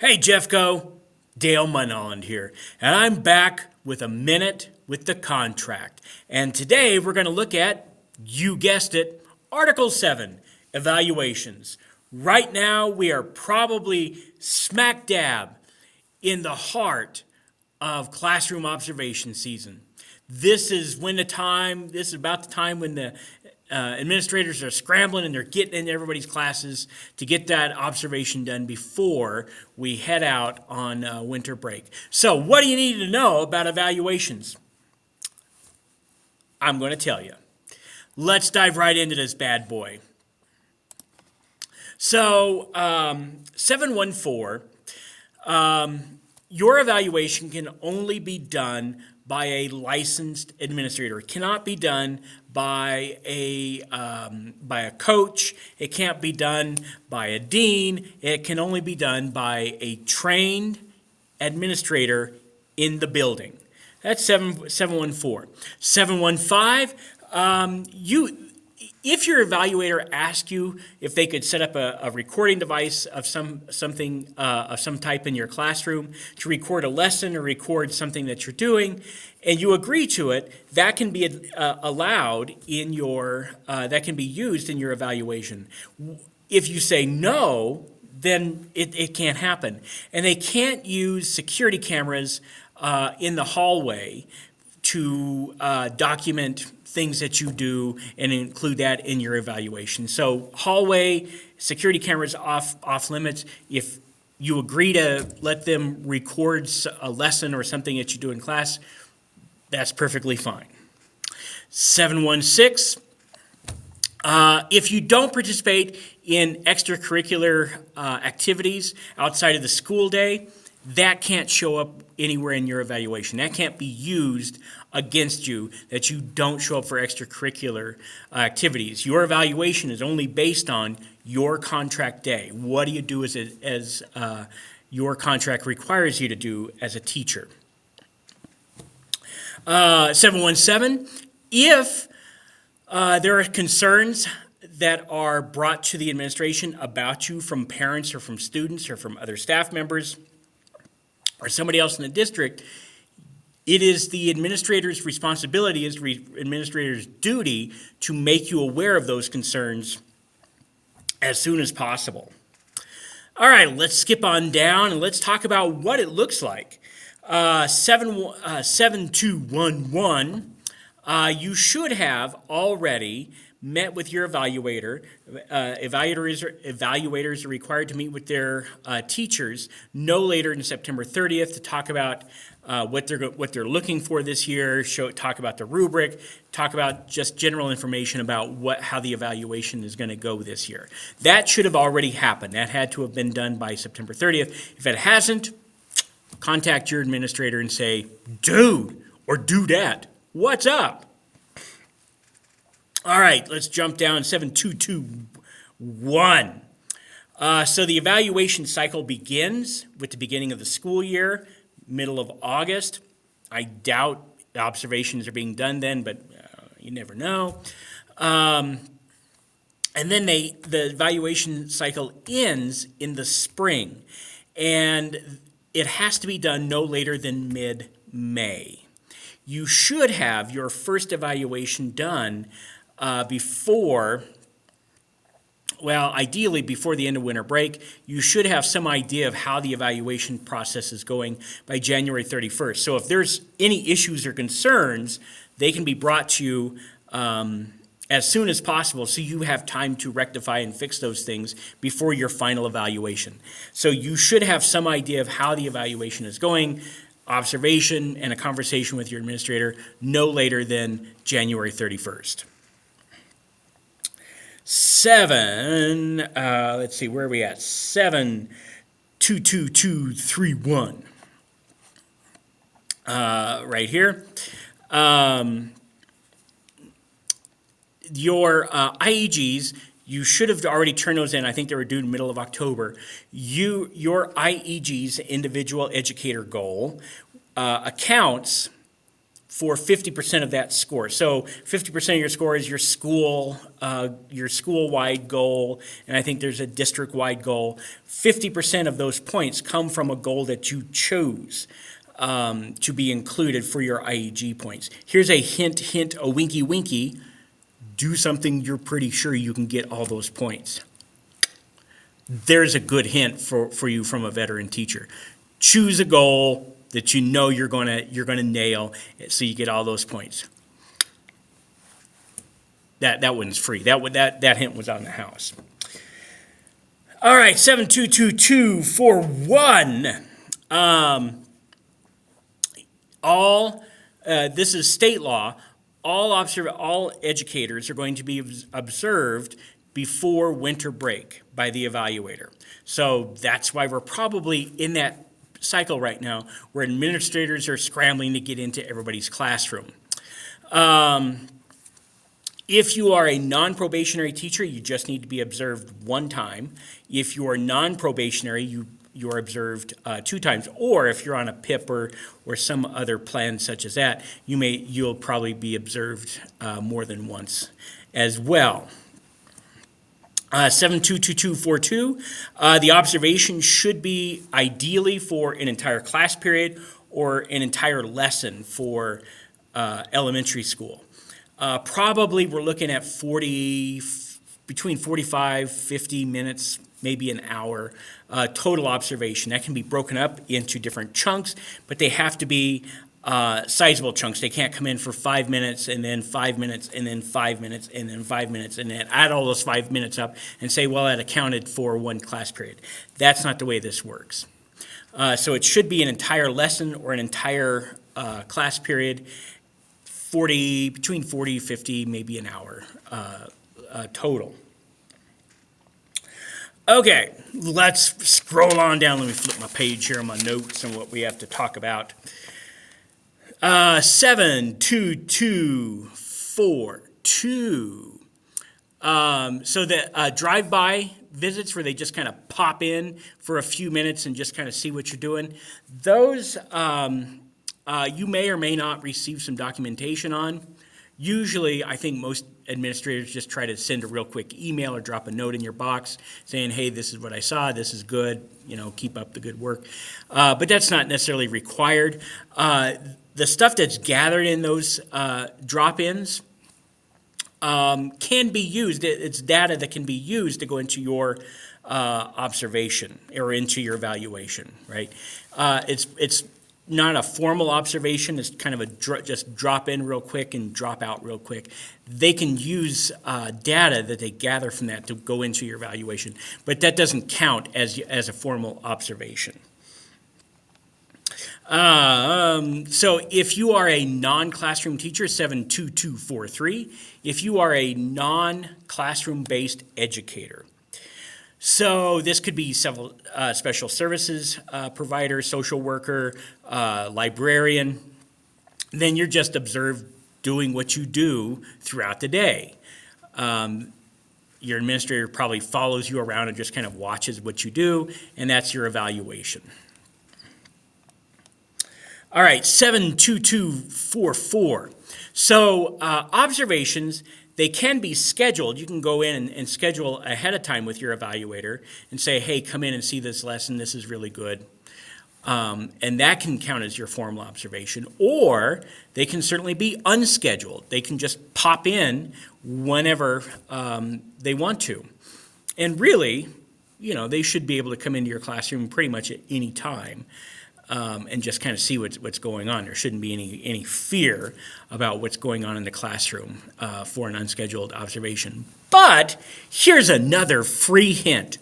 Hey Jeffco, Dale Munholland here, and I'm back with a minute with the contract. And today we're going to look at, you guessed it, Article 7, evaluations. Right now we are probably smack dab in the heart of classroom observation season. This is about the time when the administrators are scrambling and they're getting into everybody's classes to get that observation done before we head out on winter break. So what do you need to know about evaluations? I'm going to tell you. Let's dive right into this bad boy. So 714, your evaluation can only be done by a licensed administrator. It cannot be done by a coach. It can't be done by a dean. It can only be done by a trained administrator in the building. That's 714. 715, if your evaluator asks you if they could set up a recording device of some type in your classroom to record a lesson or record something that you're doing, and you agree to it, that can be allowed in that can be used in your evaluation. If you say no, then it can't happen. And they can't use security cameras in the hallway to document things that you do and include that in your evaluation. So hallway, security cameras off limits. If you agree to let them record a lesson or something that you do in class, that's perfectly fine. 716, if you don't participate in extracurricular activities outside of the school day, that can't show up anywhere in your evaluation. That can't be used against you that you don't show up for extracurricular activities. Your evaluation is only based on your contract day. What do you do as your contract requires you to do as a teacher? 717, if there are concerns that are brought to the administration about you from parents or from students or from other staff members or somebody else in the district, it is the administrator's responsibility, administrator's duty to make you aware of those concerns as soon as possible. All right, let's skip on down and let's talk about what it looks like. 7211, you should have already met with your evaluator. Evaluators are required to meet with their teachers no later than September 30th to talk about what they're looking for this year, talk about the rubric, talk about just general information about how the evaluation is going to go this year. That should have already happened. That had to have been done by September 30th. If it hasn't, contact your administrator and say, dude, or dudette, what's up? All right, let's jump down 7221. So the evaluation cycle begins with the beginning of the school year, middle of August. I doubt observations are being done then, but you never know. And then the evaluation cycle ends in the spring, and it has to be done no later than mid-May. You should have your first evaluation done ideally before the end of winter break. You should have some idea of how the evaluation process is going by January 31st. So if there's any issues or concerns, they can be brought to you as soon as possible so you have time to rectify and fix those things before your final evaluation. So you should have some idea of how the evaluation is going, observation, and a conversation with your administrator no later than January 31st. let's see, where are we at? 72221. Right here. Your IEGs, you should have already turned those in. I think they were due in the middle of October. Your IEGs, individual educator goal, accounts for 50% of that score. So 50% of your score is your school-wide goal, and I think there's a district-wide goal. 50% of those points come from a goal that you chose to be included for your IEG points. Here's a hint, a winky, winky. Do something you're pretty sure you can get all those points. There's a good hint for you from a veteran teacher. Choose a goal that you know you're gonna nail, so you get all those points. That one's free. That hint was on the house. All right, 72241. This is state law. All educators are going to be observed before winter break by the evaluator. So that's why we're probably in that cycle right now where administrators are scrambling to get into everybody's classroom. If you are a non-probationary teacher, you just need to be observed one time. If you are non-probationary, you are observed 2 times. Or if you're on a PIP or some other plan such as that, you'll probably be observed more than once as well. 722242, the observation should be ideally for an entire class period or an entire lesson for elementary school. Probably we're looking at between 45, 50 minutes, maybe an hour total observation. That can be broken up into different chunks, but they have to be sizable chunks. They can't come in for 5 minutes and then 5 minutes and then 5 minutes and then 5 minutes and then add all those 5 minutes up and say, well, that accounted for one class period. That's not the way this works. So it should be an entire lesson or an entire class period, between 40, 50, maybe an hour total. Okay, let's scroll on down. Let me flip my page here on my notes and what we have to talk about. 72242. So the drive-by visits where they just kind of pop in for a few minutes and just kind of see what you're doing, those you may or may not receive some documentation on. Usually, I think most administrators just try to send a real quick email or drop a note in your box saying, hey, this is what I saw, this is good, keep up the good work. But that's not necessarily required. The stuff that's gathered in those drop-ins can be used. It's data that can be used to go into your observation or into your evaluation, right? It's not a formal observation. It's kind of just drop in real quick and drop out real quick. They can use data that they gather from that to go into your evaluation, but that doesn't count as a formal observation. So if you are a non-classroom teacher, 72243. If you are a non-classroom based educator. So this could be several special services provider, social worker, librarian. Then you're just observed doing what you do throughout the day. Your administrator probably follows you around and just kind of watches what you do, and that's your evaluation. All right, 72244. So observations, they can be scheduled. You can go in and schedule ahead of time with your evaluator and say, hey, come in and see this lesson. This is really good. And that can count as your formal observation. Or they can certainly be unscheduled. They can just pop in whenever they want to. And really, they should be able to come into your classroom pretty much at any time. And just kind of see what's going on. There shouldn't be any fear about what's going on in the classroom for an unscheduled observation. But here's another free hint.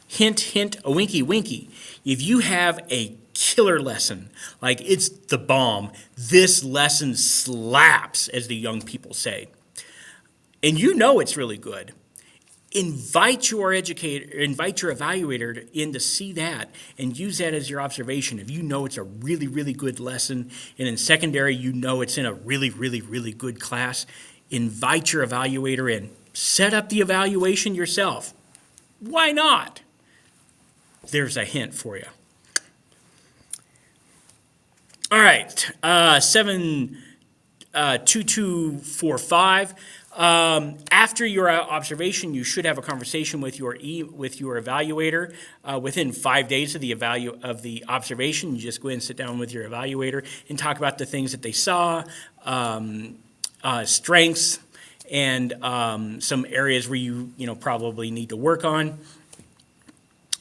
Hint, hint, a winky, winky. If you have a killer lesson, like it's the bomb, this lesson slaps, as the young people say, and it's really good, invite your evaluator in to see that and use that as your observation. If it's a really, really good lesson, and in secondary it's in a really, really, really good class, invite your evaluator in. Set up the evaluation yourself. Why not? There's a hint for you. All right, 72245. After your observation, you should have a conversation with your evaluator within 5 days of the observation. You just go ahead and sit down with your evaluator and talk about the things that they saw, strengths, and some areas where you probably need to work on.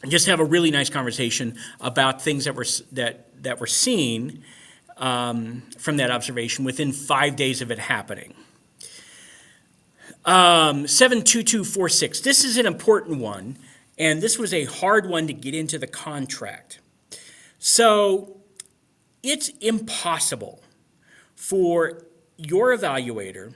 And just have a really nice conversation about things that were seen from that observation within 5 days of it happening. 72246. This is an important one, and this was a hard one to get into the contract. So it's impossible for your evaluator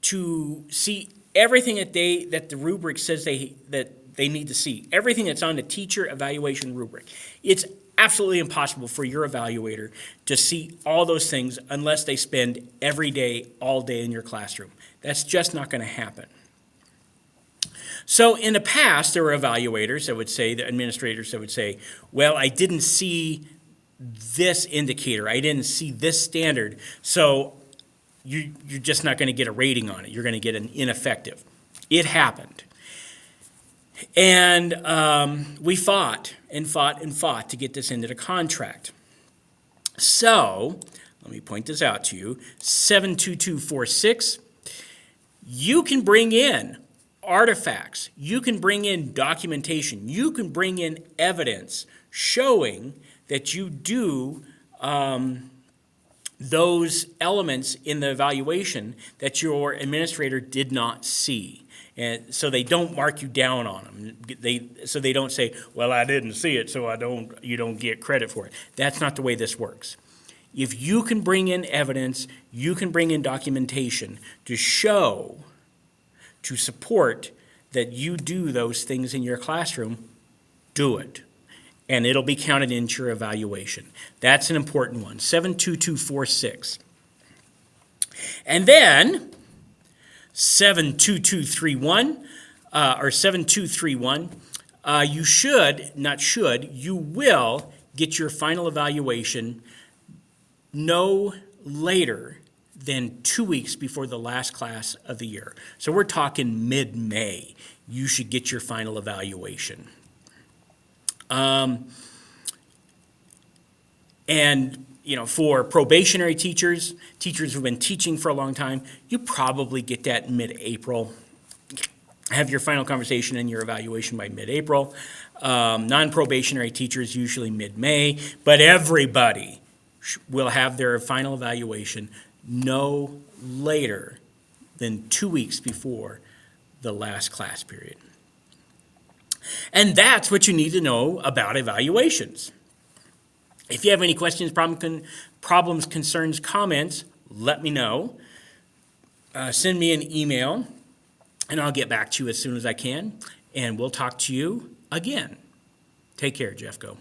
to see everything that the rubric says that they need to see, everything that's on the teacher evaluation rubric. It's absolutely impossible for your evaluator to see all those things unless they spend every day, all day in your classroom. That's just not going to happen. So in the past, there were evaluators that would say, the administrators that would say, well, I didn't see this indicator, I didn't see this standard, so you're just not going to get a rating on it. You're going to get an ineffective. It happened. And we fought and fought and fought to get this into the contract. So, let me point this out to you, 72246, you can bring in artifacts, you can bring in documentation, you can bring in evidence showing that you do those elements in the evaluation that your administrator did not see. And so they don't mark you down on them. So they don't say, well, I didn't see it, so you don't get credit for it. That's not the way this works. If you can bring in evidence, you can bring in documentation to show, to support that you do those things in your classroom, do it. And it'll be counted into your evaluation. That's an important one, 72246. And then 72231 or 7231, you will get your final evaluation no later than 2 weeks before the last class of the year. So we're talking mid-May. You should get your final evaluation. And for probationary teachers who've been teaching for a long time, you probably get that mid-April. Have your final conversation and your evaluation by mid-April. Non-probationary teachers usually mid-May, but everybody will have their final evaluation no later than 2 weeks before the last class period. And that's what you need to know about evaluations. If you have any questions, problems, concerns, comments, let me know. Send me an email, and I'll get back to you as soon as I can, and we'll talk to you again. Take care, Jeffco.